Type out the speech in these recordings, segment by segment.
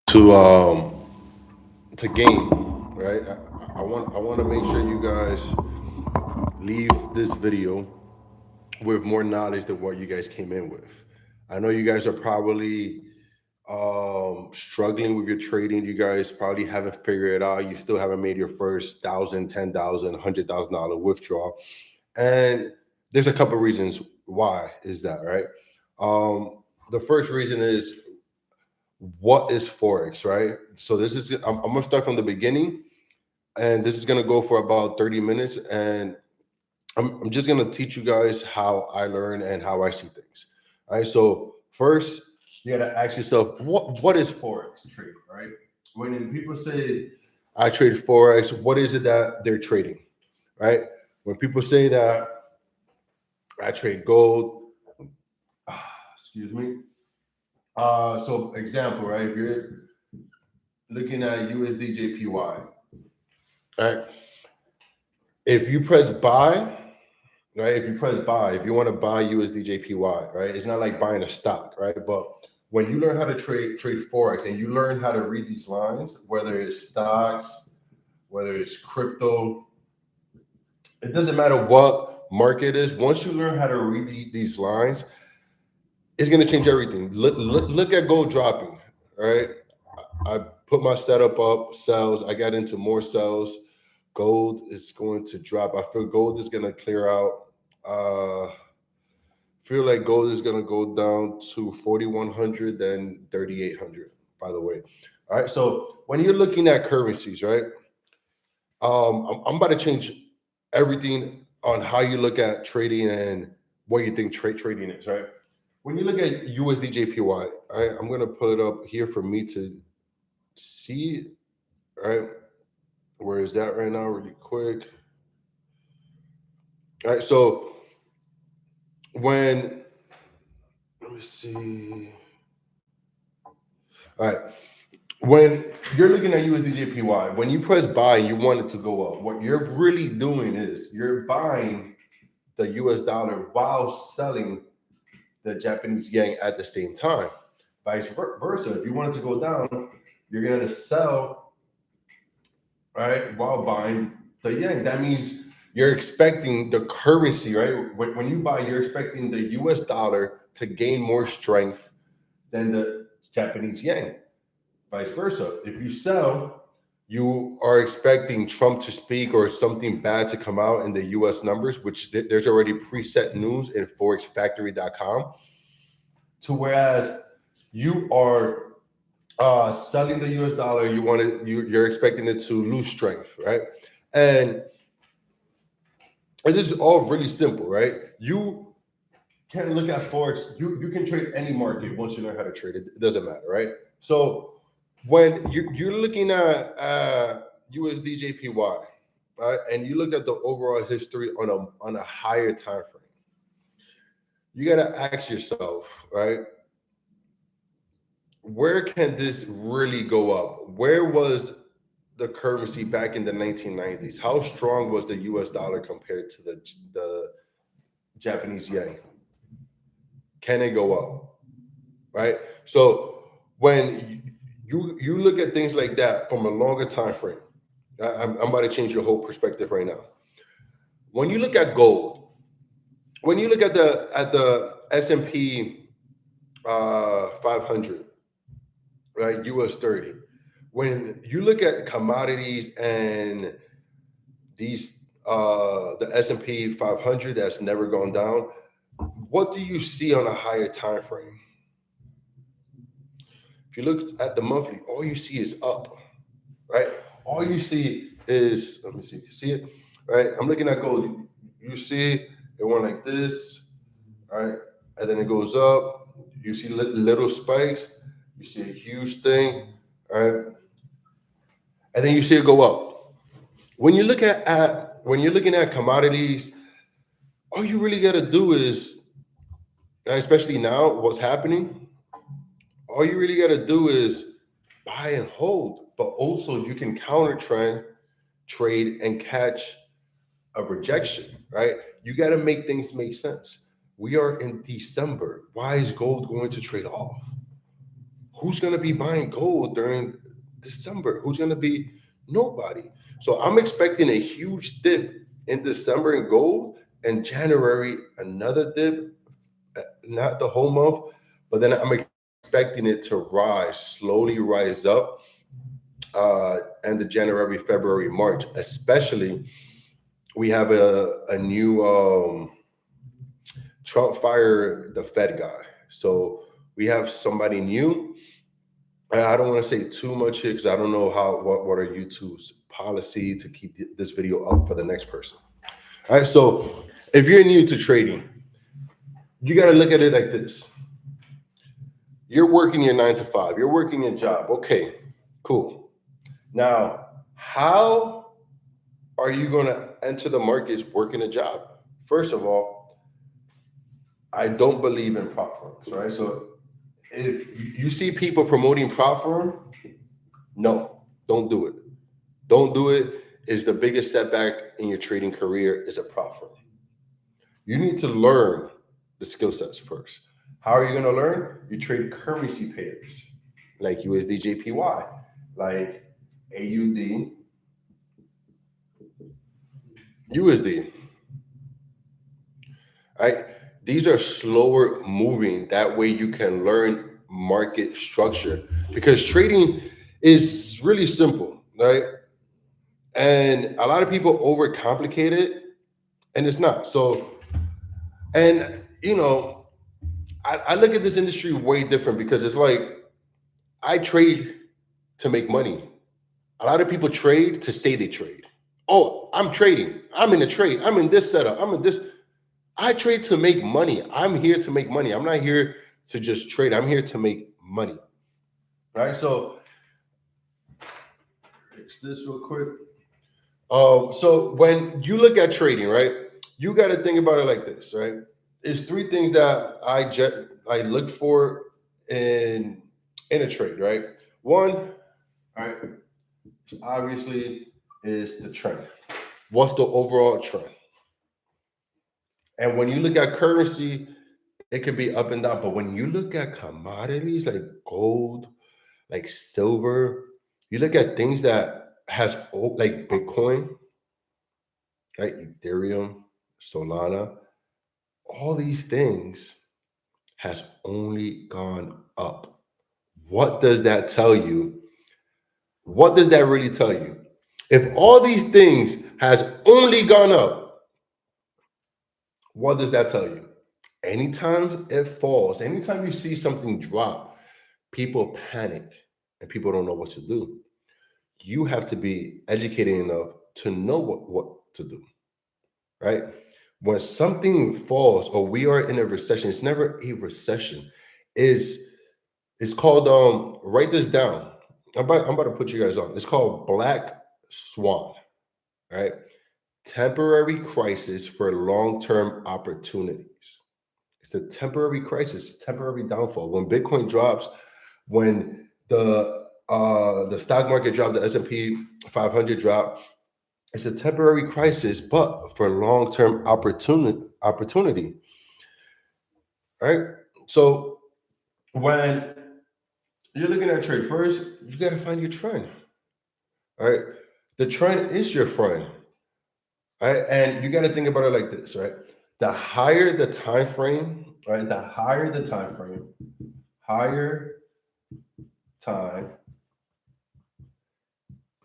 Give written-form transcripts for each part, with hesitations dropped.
to game, right? I want to make sure you guys leave this video with more knowledge than what you guys came in with. I know you guys are probably struggling with your trading. You guys probably haven't figured it out. You still haven't made your first thousand, 10,000, $100,000 withdrawal, and there's a couple reasons why is that, right? The first reason is, what is forex, right? So this is I'm gonna start from the beginning, and this is gonna go for about 30 minutes, and I'm just gonna teach you guys how I learn and how I see things. All right. So first, you gotta ask yourself, what is forex trading, right? When people say I trade forex, what is it that they're trading, right? When people say that I trade gold, excuse me. So example, right? If you're looking at USD JPY, right? If you press buy, right? If you press buy, if you want to buy USD JPY, right? It's not like buying a stock, right? But when you learn how to trade forex and you learn how to read these lines, whether it's stocks, whether it's crypto, it doesn't matter what market it is. Once you learn how to read these lines, it's going to change everything. Look at gold dropping, right? I put my setup up, sells. I got into more sells. Gold is going to drop. I feel gold is going to clear out. Feel like gold is going to go down to 4,100, then 3,800, by the way. All right. So when you're looking at currencies, right? I'm about to change everything on how you look at trading and what you think trading is, right? When you look at USD JPY, all right, I'm going to pull it up here for me to see, right? Where is that right now, really quick? All right. So when, let me see. All right. When you're looking at USD when you press buy and you want it to go up, what you're really doing is you're buying the US dollar while selling the Japanese yen at the same time. Vice versa. If you want it to go down, you're going to sell, right, while buying the yen. That means you're expecting the currency, right? When you buy, you're expecting the US dollar to gain more strength than the Japanese yen. Vice versa. If you sell, you are expecting Trump to speak or something bad to come out in the US numbers, which there's already preset news in forexfactory.com. To whereas you are selling the US dollar, you're expecting it to lose strength, right? And this is all really simple, right? You can look at forex. You can trade any market once you learn how to trade it. It doesn't matter, right? So when you're looking at USD JPY, right, and you look at the overall history on a higher time frame, you got to ask yourself, right, where can this really go up? Where was the currency back in the 1990s? How strong was the US dollar compared to the Japanese yen? Can it go up? Right? So when you look at things like that from a longer time frame, I'm about to change your whole perspective right now. When you look at gold, when you look at the S&P 500, right, US 30, when you look at commodities and these the S&P 500 that's never gone down, what do you see on a higher time frame? If you look at the monthly, all you see is up, right? All you see is, let me see, you see it, right? I'm looking at gold. You see it went like this, right? And then it goes up. You see little spikes. You see a huge thing, right? And then you see it go up. When you look at when you're looking at commodities, all you really got to do is, especially now, what's happening, all you really got to do is buy and hold. But also, you can counter trend, trade, and catch a rejection, right? You got to make things make sense. We are in December. Why is gold going to trade off? Who's going to be buying gold during December? Who's going to be? Nobody. So I'm expecting a huge dip in December in gold, and January another dip, not the whole month, but then I'm expecting it to rise, slowly rise up, end of January, February, March. Especially, we have a new Trump fired the Fed guy, so we have somebody new. I don't want to say too much here because I don't know what are YouTube's policy to keep this video up for the next person. All right, so if you're new to trading, you got to look at it like this. You're working your 9 to 5. You're working your job. Okay, cool. Now, how are you going to enter the markets working a job? First of all, I don't believe in prop firms, right? So if you see people promoting prop firm, no, don't do it. Don't do it. Is the biggest setback in your trading career is a prop firm. You need to learn the skill sets first. How are you going to learn? You trade currency pairs like USD JPY, like AUD USD. Right? These are slower moving. That way you can learn market structure because trading is really simple, right? And a lot of people overcomplicate it, and it's not. So, and I look at this industry way different because it's like I trade to make money. A lot of people trade to say they trade. Oh, I'm trading. I'm in a trade. I'm in this setup. I'm in this. I trade to make money. I'm here to make money. I'm not here to just trade. I'm here to make money. Right. So fix this real quick. So when you look at trading, right, you got to think about it like this, right? There's three things that I look for in a trade, right? One, all right, obviously is the trend. What's the overall trend? And when you look at currency, it could be up and down. But when you look at commodities like gold, like silver, you look at things that has like Bitcoin, right? Ethereum, Solana, all these things has only gone up. What does that tell you? What does that really tell you? If all these things has only gone up, what does that tell you? Anytime it falls, anytime you see something drop, people panic and people don't know what to do. You have to be educated enough to know what to do, right? When something falls or we are in a recession, it's never a recession. Is it's called write this down. I'm about to put you guys on. It's called Black Swan, right? Temporary crisis for long-term opportunities. It's a temporary crisis, temporary downfall. When Bitcoin drops, when the stock market dropped, the S&P 500 drop, it's a temporary crisis, but for long-term opportunity, right? So when you're looking at trade first, you got to find your trend, right? The trend is your friend, right? And you got to think about it like this, right? The higher the time frame, right? The higher the time frame, higher time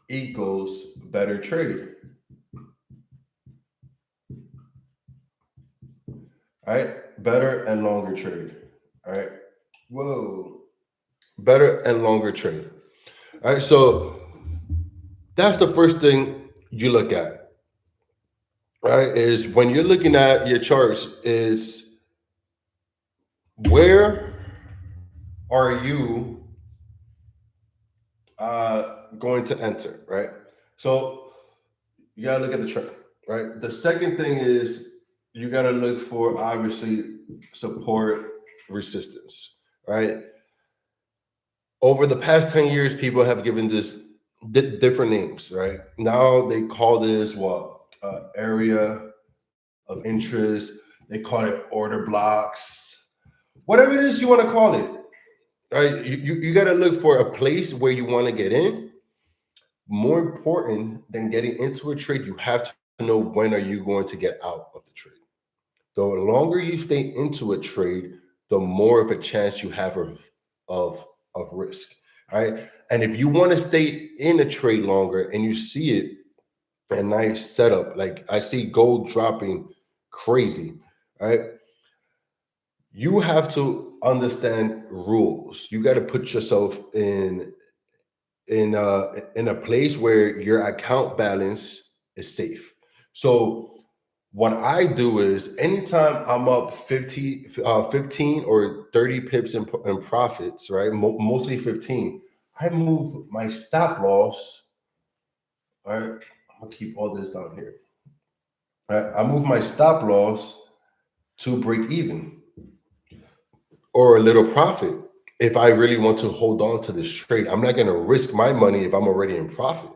equals better trade, right? Better and longer trade, all right? Whoa, better and longer trade, all right? So that's the first thing you look at, right? Is when you're looking at your charts, is where are you going to enter, right? So you gotta look at the trend, right? The second thing is you gotta look for obviously support resistance, right? Over the past 10 years, people have given this different names, right? Now they call this what? Area of interest. They call it order blocks, whatever it is you want to call it. right? You got to look for a place where you want to get in. More important than getting into a trade, you have to know when are you going to get out of the trade. The longer you stay into a trade, the more of a chance you have of of risk. All right. And if you want to stay in a trade longer and you see it a nice setup, like I see gold dropping crazy, right? You have to understand rules. You got to put yourself in a place where your account balance is safe. So what I do is anytime I'm up 15 or 30 pips in profits, right? Mostly 15, I move my stop loss. All right, I'm gonna keep all this down here. All right, I move my stop loss to break even or a little profit. If I really want to hold on to this trade, I'm not gonna risk my money if I'm already in profit.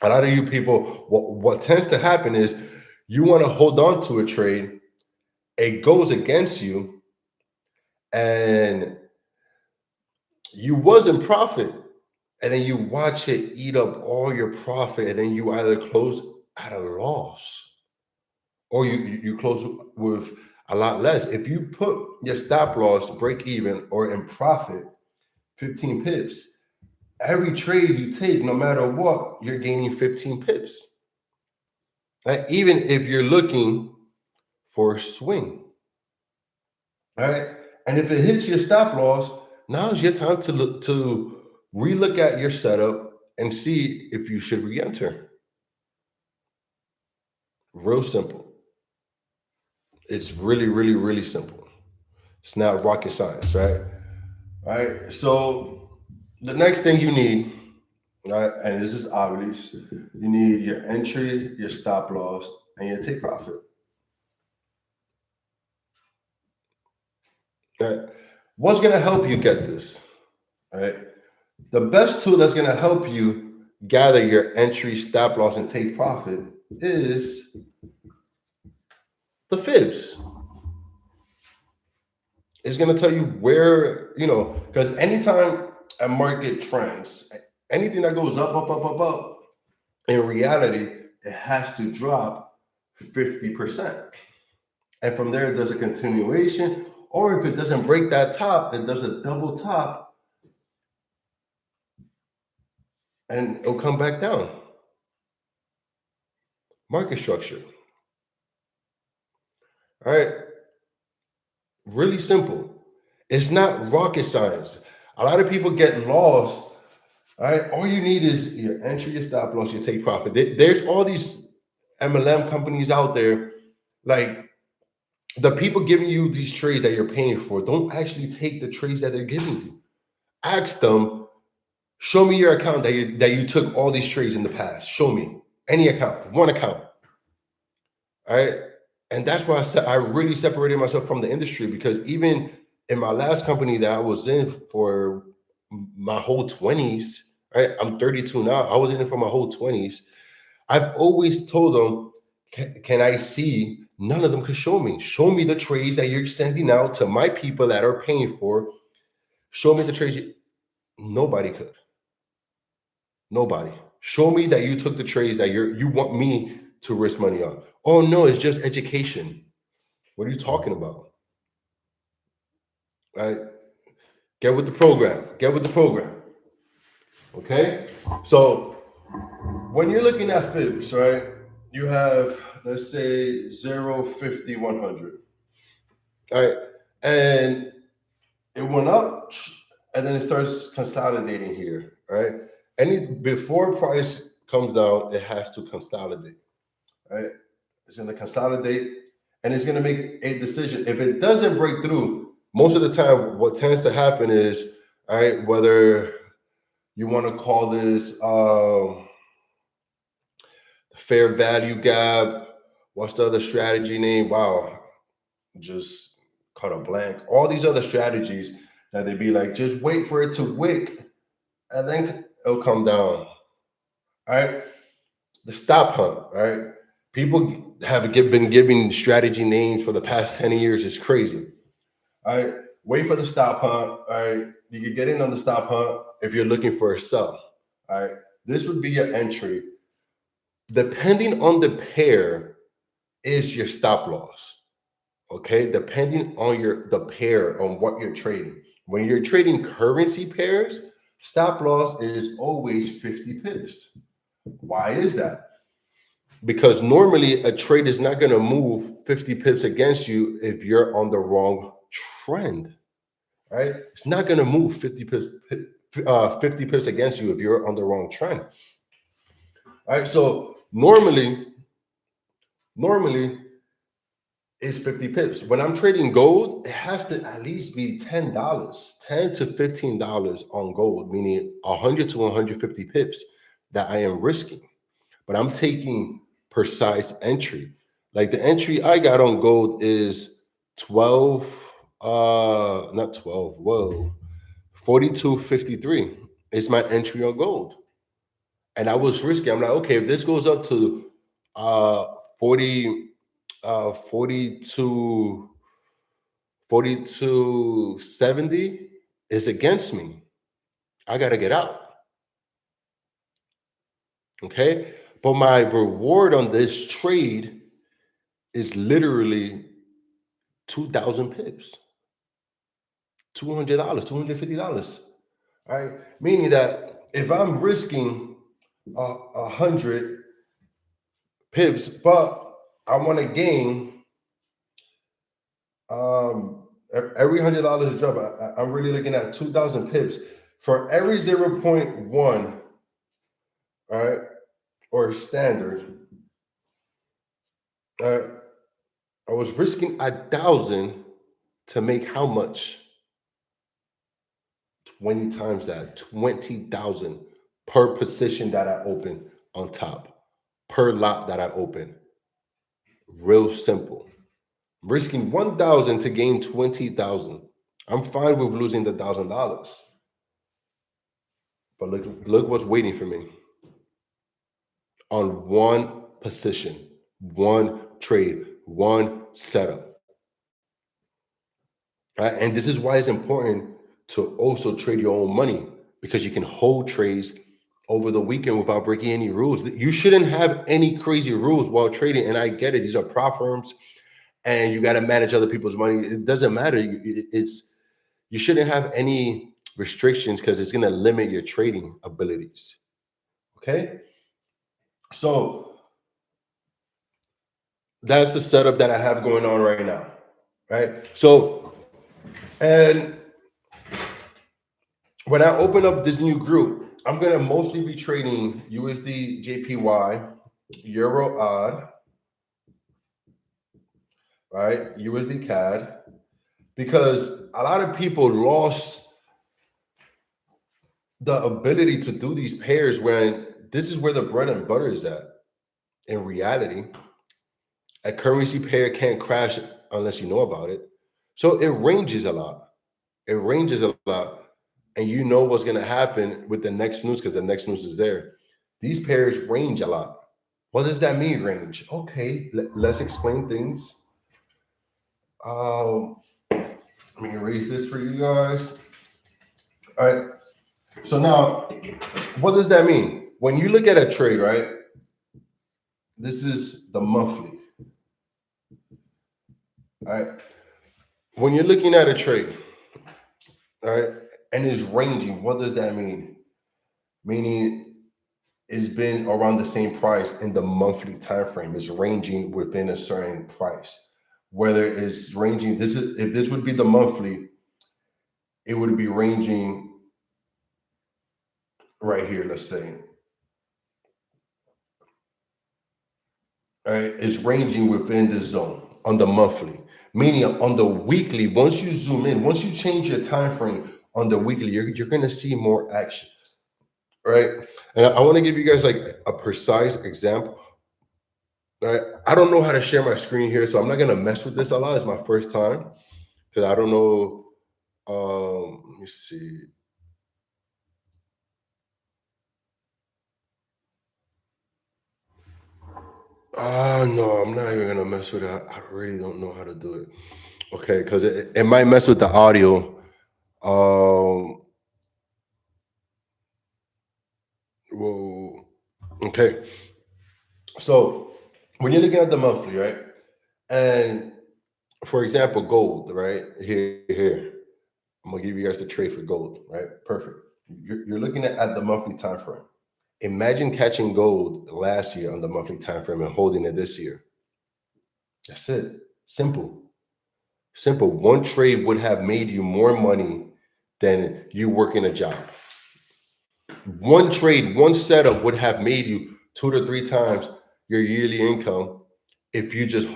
A lot of you people, what tends to happen is you want to hold on to a trade, it goes against you, and you was in profit, and then you watch it eat up all your profit, and then you either close at a loss or you close with a lot less. If you put your stop loss break even or in profit 15 pips, every trade you take, no matter what, you're gaining 15 pips. Right? Even if you're looking for a swing. All right. And if it hits your stop loss, now is your time to look to relook at your setup and see if you should re-enter. Real simple. It's really, really, really simple. It's not rocket science, right? All right. So the next thing you need, right, and this is obvious, you need your entry, your stop loss, and your take profit. Right? What's gonna help you get this? All right. The best tool that's going to help you gather your entry, stop loss, and take profit is the fibs. It's going to tell you where, because anytime a market trends, anything that goes up, up, up, up, up, in reality, it has to drop 50%. And from there, it does a continuation. Or if it doesn't break that top, it does a double top and it'll come back down. Market structure. All right. Really simple. It's not rocket science. A lot of people get lost. All right. All you need is your entry, your stop loss, your take profit. There's all these MLM companies out there. Like the people giving you these trades that you're paying for don't actually take the trades that they're giving you. Ask them, show me your account that you took all these trades in the past. Show me any account, one account. All right. And that's why I really separated myself from the industry, because even in my last company that I was in for my whole 20s, right? I'm 32 now. I was in it for my whole 20s. I've always told them, can I see? None of them could show me. Show me the trades that you're sending out to my people that are paying for. Show me the trades. Nobody could. Nobody. Show me that you took the trades that you want me to risk money on. Oh no, it's just education. What are you talking about? Right? Get with the program. Get with the program. Okay? So when you're looking at fibs, right? You have, let's say, 0, 50, 100. All right. And it went up and then it starts consolidating here. Right? Before price comes down, it has to consolidate. Right? It's going to consolidate and it's going to make a decision. If it doesn't break through, most of the time, what tends to happen is, all right, whether you want to call this fair value gap, what's the other strategy name? Wow, just caught a blank. All these other strategies that they be like, just wait for it to wick, and then it'll come down. All right, the stop hunt. Right, people have been giving strategy names for the past 10 years. It's crazy. All right. wait for the stop hunt. All right, you can get in on the stop hunt if you're looking for a sell. All right, this would be your entry. Depending on the pair, is your stop loss. Okay, depending on the pair on what you're trading. When you're trading currency pairs, stop loss is always 50 pips. Why is that? Because normally a trade is not going to move 50 pips against you if you're on the wrong trend, right? It's not going to move 50 pips against you if you're on the wrong trend. All right, so normally is 50 pips. When I'm trading gold, it has to at least be $10, $10 to $15 on gold, meaning 100 to 150 pips that I am risking. But I'm taking precise entry. Like the entry I got on gold is 12, not 12, whoa, 42.53 is my entry on gold. And I was risky. I'm like, okay, if this goes up to 40, 42, 42.70 is against me. I got to get out. Okay. But my reward on this trade is literally 2,000 pips, $200, $250. All right. Meaning that if I'm risking 100 pips, but I want to gain every $100 drop, I'm really looking at 2,000 pips for every 0.1, all right, or standard. I was risking 1,000 to make how much? 20 times that, 20,000 per position that I open on top, per lot that I open. Real simple. Risking 1,000 to gain 20,000. I'm fine with losing the $1,000. But look what's waiting for me on one position, one trade, one setup. Right? And this is why it's important to also trade your own money, because you can hold trades over the weekend without breaking any rules. You shouldn't have any crazy rules while trading. And I get it; these are prop firms, and you got to manage other people's money. It doesn't matter. You shouldn't have any restrictions because it's going to limit your trading abilities. Okay, so that's the setup that I have going on right now. Right, so and when I open up this new group, I'm gonna mostly be trading USD JPY, Euro odd, right? USD CAD, because a lot of people lost the ability to do these pairs when this is where the bread and butter is at. In reality, a currency pair can't crash unless you know about it. So it ranges a lot. It ranges a lot. And you know what's going to happen with the next news because the next news is there. These pairs range a lot. What does that mean, range? Okay, let's explain things. Let me erase this for you guys. All right. So now, what does that mean? When you look at a trade, right? This is the monthly. All right. When you're looking at a trade, all right, and it's ranging, what does that mean? Meaning it's been around the same price in the monthly time frame. It's ranging within a certain price. Whether it's ranging, if this would be the monthly, it would be ranging right here, let's say. All right, it's ranging within this zone on the monthly. Meaning on the weekly, once you zoom in, once you change your time frame on the weekly, you're gonna see more action. Right. And I want to give you guys like a precise example. Right. I don't know how to share my screen here, so I'm not gonna mess with this a lot. It's my first time because I don't know. Let me see. No, I'm not even gonna mess with it. I really don't know how to do it. Okay, because it might mess with the audio. Um, whoa. Okay, so when you're looking at the monthly, right? And for example, gold, right? Here. I'm gonna give you guys a trade for gold, right? Perfect. You're looking at the monthly time frame. Imagine catching gold last year on the monthly time frame and holding it this year. That's it. Simple. Simple. One trade would have made you more money than you working a job. One trade, one setup would have made you 2 to 3 times your yearly income if you just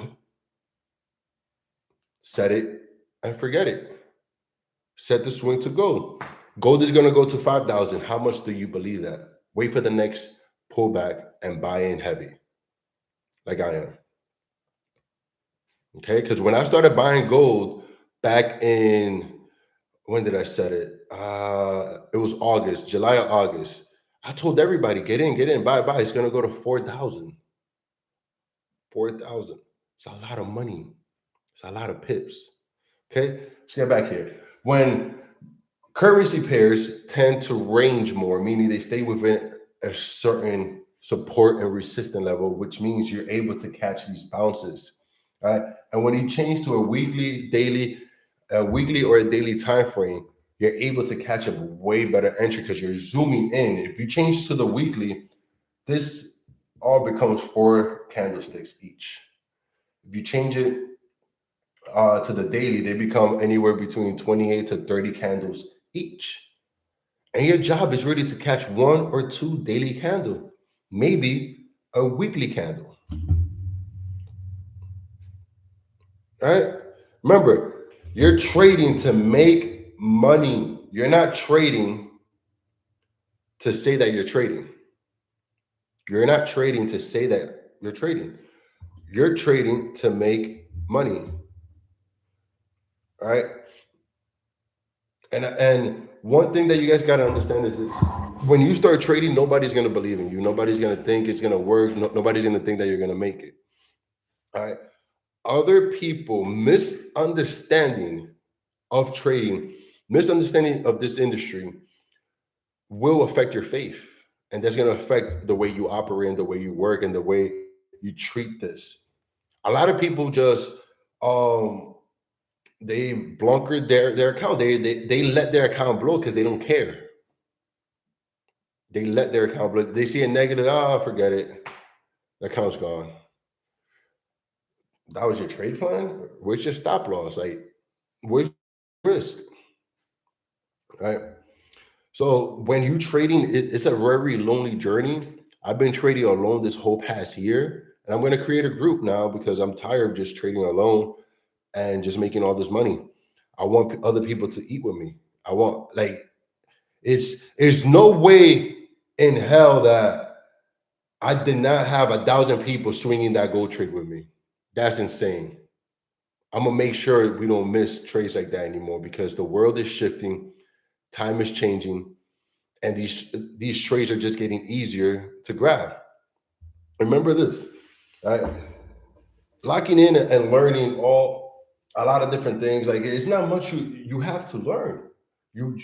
set it and forget it. Set the swing to gold. Gold is going to go to 5,000. How much do you believe that? Wait for the next pullback and buy in heavy, like I am. Okay, because when I started buying gold back in, when did I set it? It was August, July or August. I told everybody, get in, buy. It's gonna go to 4,000. 4,000. It's a lot of money. It's a lot of pips. Okay, let's get back here. When currency pairs tend to range more, meaning they stay within a certain support and resistance level, which means you're able to catch these bounces, right? And when you change to a weekly or a daily time frame, you're able to catch a way better entry because you're zooming in. If you change to the weekly, this all becomes 4 candlesticks each. If you change it to the daily, they become anywhere between 28 to 30 candles each. And your job is really to catch 1 or 2 daily candle, maybe a weekly candle. Right? Remember, you're trading to make money. You're not trading to say that you're trading. You're not trading to say that you're trading. You're trading to make money. All right. And one thing that you guys got to understand is this: when you start trading, nobody's going to believe in you. Nobody's going to think it's going to work. Nobody's going to think that you're going to make it. All right. Other people misunderstanding of trading, misunderstanding of this industry will affect your faith. And that's going to affect the way you operate and the way you work and the way you treat this. A lot of people just they blunkered their account. They let their account blow because they don't care. They let their account blow. They see a negative, forget it. The account's gone. That was your trade plan? Where's your stop loss? Like, where's risk? Right. So when you trading, it's a very lonely journey. I've been trading alone this whole past year, and I'm going to create a group now because I'm tired of just trading alone and just making all this money. I want other people to eat with me. I want it's no way in hell that I did not have 1,000 people swinging that gold trade with me. That's insane. I'm gonna make sure we don't miss trades like that anymore because the world is shifting, time is changing, and these trades are just getting easier to grab. Remember this, right? Locking in and learning a lot of different things. Like it's not much you have to learn. You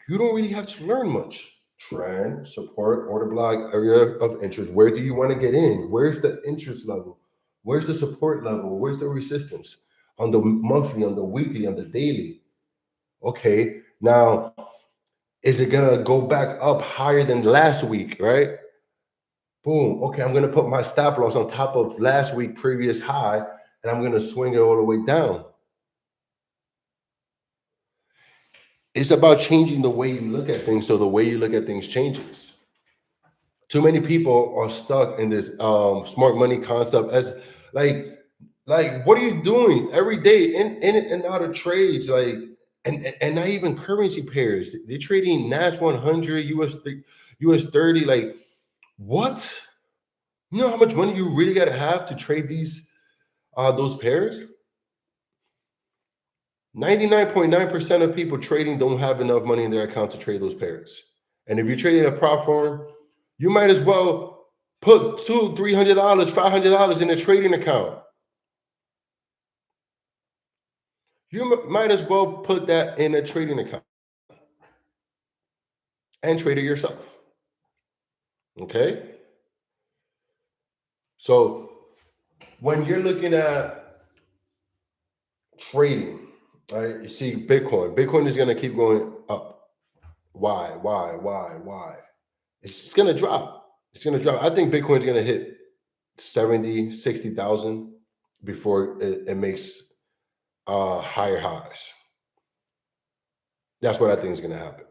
you don't really have to learn much. Trend, support, order block, area of interest. Where do you want to get in? Where's the interest level? Where's the support level? Where's the resistance? On the monthly, on the weekly, on the daily. Okay, now is it gonna go back up higher than last week, right? Boom. Okay, I'm gonna put my stop loss on top of last week previous high, and I'm gonna swing it all the way down. It's about changing the way you look at things, so the way you look at things changes. Too many people are stuck in this smart money concept as like what are you doing every day in and out of trades, like and not even currency pairs. They're trading NAS 100, US 30. Like what? You know how much money you really got to have to trade those pairs? 99.9% of people trading don't have enough money in their account to trade those pairs. And if you're trading a prop firm, you might as well put $200, $300, $500 in a trading account. You might as well put that in a trading account and trade it yourself. Okay. So when you're looking at trading, right, you see Bitcoin is going to keep going up. Why? It's going to drop. It's going to drop. I think Bitcoin is going to hit 70, 60,000 before it makes higher highs. That's what I think is going to happen.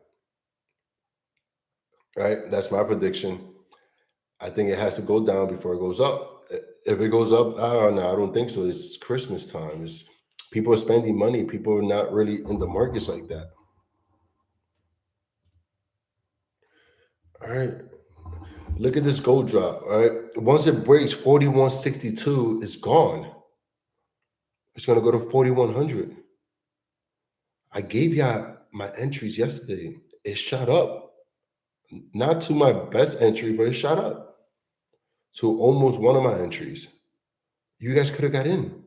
Right? That's my prediction. I think it has to go down before it goes up. If it goes up, I don't think so. It's Christmas time. People are spending money. People are not really in the markets like that. All right. Look at this gold drop. All right. Once it breaks 4162, it's gone. It's gonna go to 4100. I gave y'all my entries yesterday. It shot up. Not to my best entry, but it shot up to almost one of my entries. You guys could have got in.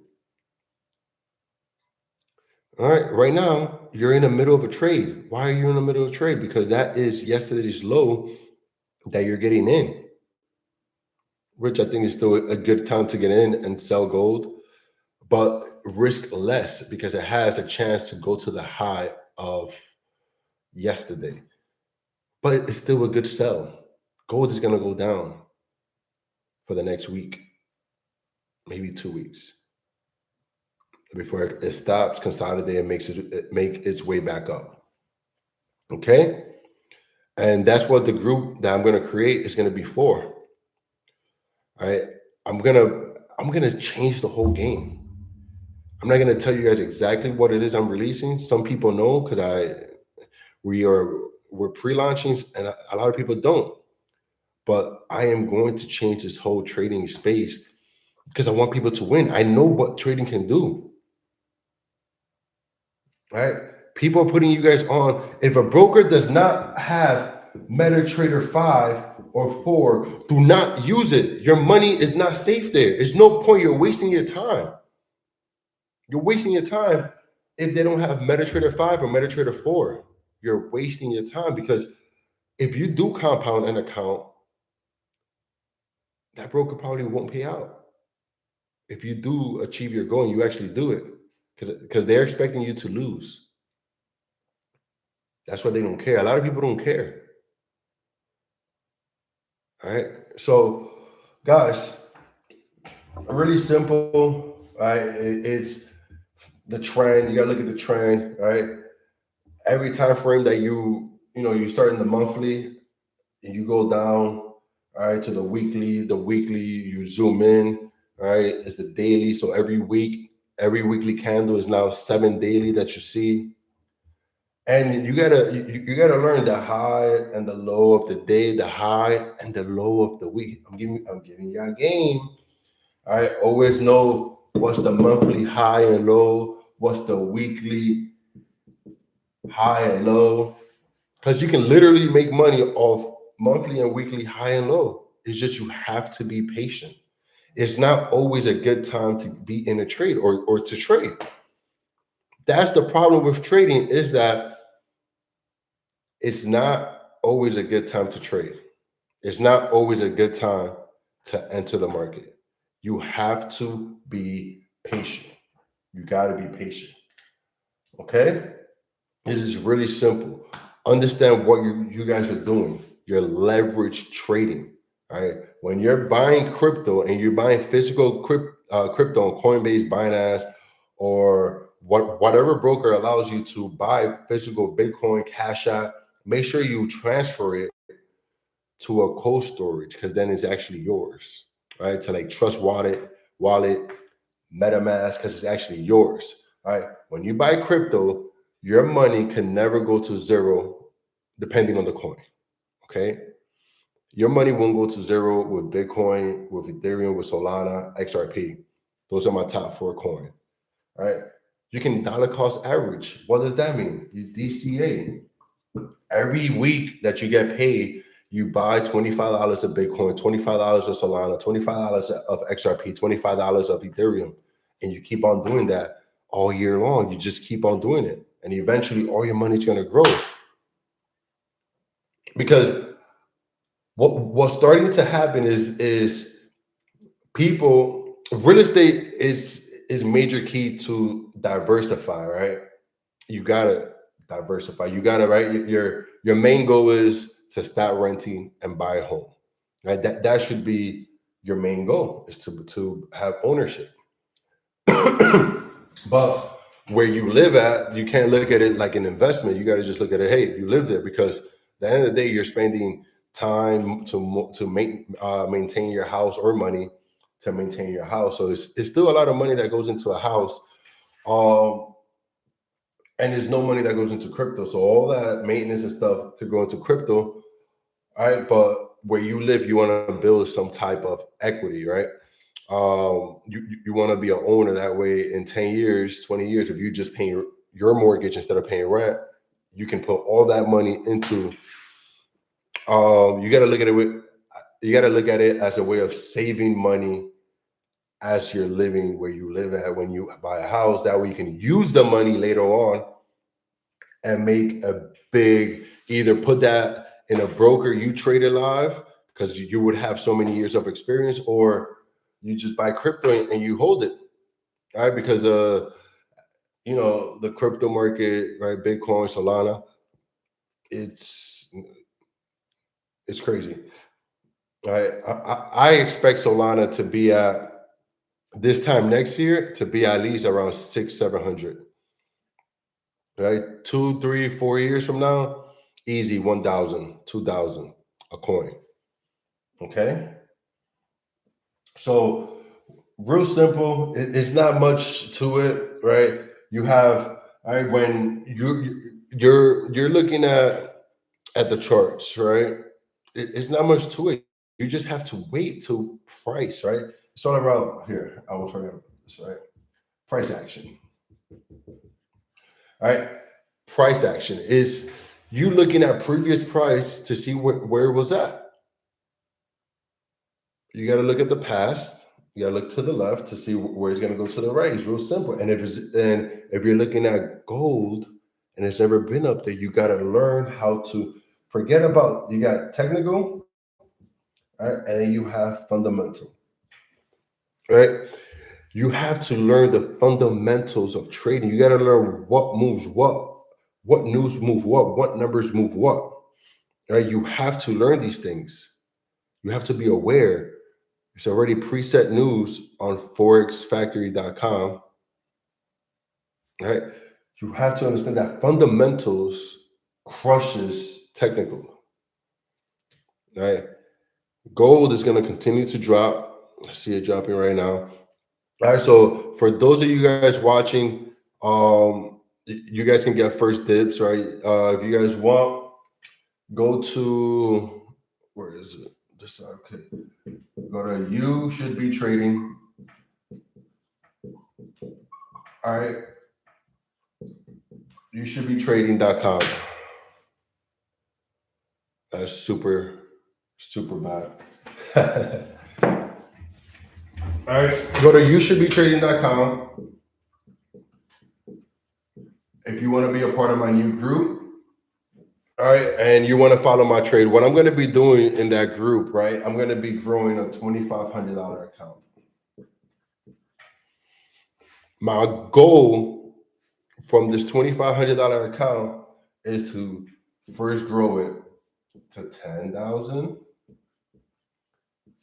All right, right now you're in the middle of a trade. Why are you in the middle of a trade? Because that is yesterday's low that you're getting in, which I think is still a good time to get in and sell gold, but risk less because it has a chance to go to the high of yesterday. But it's still a good sell. Gold is going to go down for the next week, maybe 2 weeks before it stops, consolidate, and make its way back up. Okay, and that's what the group that I'm going to create is going to be for. All right, I'm gonna change the whole game. I'm not gonna tell you guys exactly what it is I'm releasing. Some people know because we're pre-launching, and a lot of people don't. But I am going to change this whole trading space because I want people to win. I know what trading can do. Right? People are putting you guys on. If a broker does not have MetaTrader 5 or 4, do not use it. Your money is not safe there. There's no point. You're wasting your time. You're wasting your time if they don't have MetaTrader 5 or MetaTrader 4. You're wasting your time because if you do compound an account, that broker probably won't pay out. If you do achieve your goal and you actually do it, because they're expecting you to lose. That's why they don't care. A lot of people don't care. All right. So, guys, really simple. Right. It's the trend. You gotta look at the trend. Right. Every time frame that you start in the monthly and you go down, all right, to the weekly. The weekly, you zoom in. All right, it's the daily. So every weekly candle is now 7 daily that you see. And you gotta learn the high and the low of the day, the high and the low of the week. I'm giving you a game. All right. Always know what's the monthly high and low, what's the weekly high and low. Because you can literally make money off monthly and weekly high and low. It's just you have to be patient. It's not always a good time to be in a trade or to trade. That's the problem with trading, is that it's not always a good time to trade. It's not always a good time to enter the market. You have to be patient. You got to be patient. Okay? This is really simple. Understand what you guys are doing. You're leverage trading. All right. When you're buying crypto and you're buying physical crypto on Coinbase, Binance, or whatever broker allows you to buy physical Bitcoin, Cash App, make sure you transfer it to a cold storage because then it's actually yours. Right. To like Trust Wallet, MetaMask, because it's actually yours. All right. When you buy crypto, your money can never go to zero depending on the coin. Okay. Your money won't go to zero with Bitcoin, with Ethereum, with Solana, XRP. Those are my top 4 coins. All right. You can dollar cost average. What does that mean? You DCA. Every week that you get paid, you buy $25 of Bitcoin, $25 of Solana, $25 of XRP, $25 of Ethereum, and you keep on doing that all year long. You just keep on doing it. And eventually all your money's gonna grow. Because what's starting to happen is people real estate is major key to diversify, right? You gotta diversify. You gotta, right? Your main goal is to start renting and buy a home. Right? That should be your main goal, is to have ownership. But where you live at, you can't look at it like an investment. You got to just look at it. Hey, you live there, because at the end of the day, you're spending time to maintain your house, or money to maintain your house. So it's still a lot of money that goes into a house. Um, and there's no money that goes into crypto. So all that maintenance and stuff could go into crypto. All right. But where you live, you want to build some type of equity, right? You want to be an owner. That way in 10 years, 20 years, if you just paying your mortgage instead of paying rent, you can put all that money into, you got to look at it you got to look at it as a way of saving money as you're living where you live at. When you buy a house, that way you can use the money later on and make a big, either put that in a broker you traded live, because you would have so many years of experience, or you just buy crypto and you hold it, right? Because the crypto market, right? Bitcoin, Solana, it's it's crazy. Right? I expect Solana to be at this time next year to be at least around 600-700. Right? 2, 3, 4 years from now, easy 1,000, 2,000 a coin. Okay. So real simple. It's not much to it, right? You have, all right, when you're looking at the charts, right? It's not much to it. You just have to wait till price, right? It's all around here. I was talking about this, right? Price action. All right. Price action is you looking at previous price to see where it was at. You got to look at the past. You got to look to the left to see where it's going to go to the right. It's real simple. And if you're looking at gold and it's never been up there, you got to learn how to forget about. You got technical, right, and then you have fundamental, right? You have to learn the fundamentals of trading. You got to learn what moves what news move what numbers move what. Right? You have to learn these things. You have to be aware. It's already preset news on forexfactory.com. Right? You have to understand that fundamentals crushes technical. Right? Gold is going to continue to drop. I see it dropping right now. All right. So for those of you guys watching, you guys can get first dibs, right? If you guys want, go to, where is it? This, okay. Go to You Should Be Trading. All right. You should be trading.com. That's super, super bad. All right. Go to You Should Be Trading.com. If you want to be a part of my new group. All right. And you want to follow my trade. What I'm going to be doing in that group, right? I'm going to be growing a $2,500 account. My goal from this $2,500 account is to first grow it to 10,000,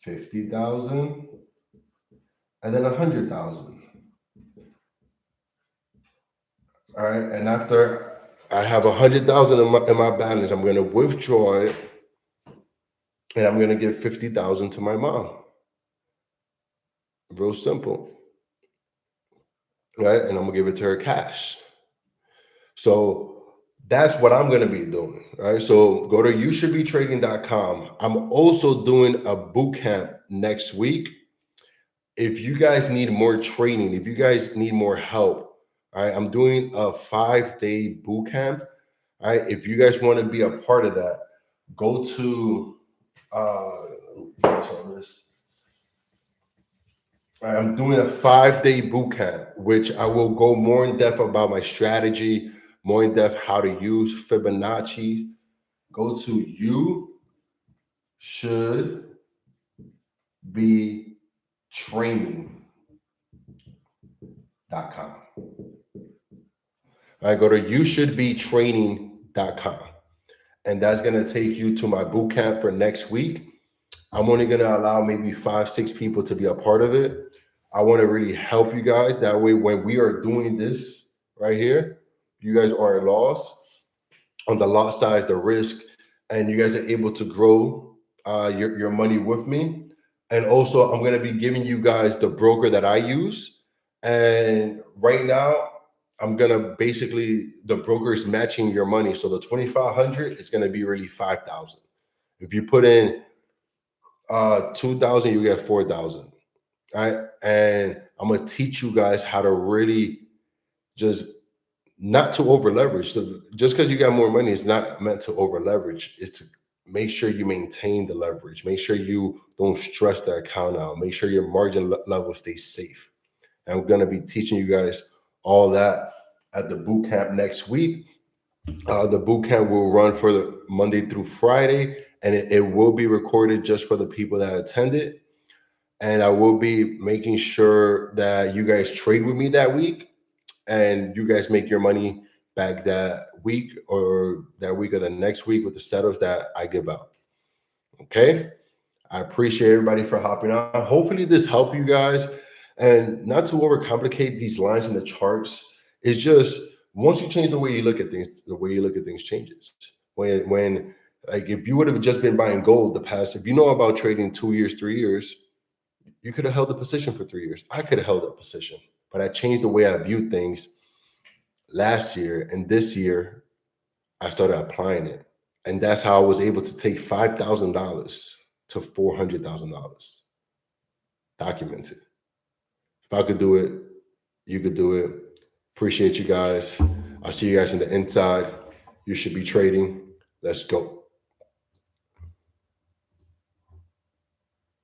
50,000, and then 100,000. All right. And after I have 100,000 in my balance, I'm going to withdraw it, and I'm going to give 50,000 to my mom. Real simple. Right. And I'm going to give it to her cash. So that's what I'm going to be doing. Right. So go to youshouldbetrading.com. I'm also doing a boot camp next week. If you guys need more training, if you guys need more help, all right, I'm doing a 5-day boot camp. All right. If you guys want to be a part of that, go to this. I'm doing a 5-day boot camp, which I will go more in depth about my strategy, more in depth how to use Fibonacci. Go to you should be training.com. I go to youshouldbetraining.com, and that's going to take you to my boot camp for next week. I'm only going to allow maybe 5, 6 people to be a part of it. I want to really help you guys. That way, when we are doing this right here, you guys are at loss on the lot size, the risk, and you guys are able to grow your money with me. And also, I'm going to be giving you guys the broker that I use. And right now, I'm going to basically, the broker is matching your money. So the 2,500 is going to be really 5,000. If you put in 2,000, you get 4,000. Right. And I'm going to teach you guys how to really just not to over leverage. So just because you got more money, it's not meant to over leverage. It's to make sure you maintain the leverage. Make sure you don't stress the account out. Make sure your margin level stays safe. And I'm going to be teaching you guys all that at the boot camp next week. The boot camp will run for the Monday through Friday, and it will be recorded just for the people that attend it. And I will be making sure that you guys trade with me that week, and you guys make your money back that week or the next week with the setups that I give out. Okay. I appreciate everybody for hopping on. Hopefully this helped you guys, and not to overcomplicate these lines in the charts. It's just once you change the way you look at things, the way you look at things changes. When like if you would have just been buying gold the past, if you know about trading 2 years, 3 years, you could have held the position for 3 years. I could have held that position, but I changed the way I viewed things last year, and this year I started applying it. And that's how I was able to take $5,000 to $400,000 documented. If I could do it, you could do it. Appreciate you guys. I'll see you guys in the inside. You should be trading. Let's go.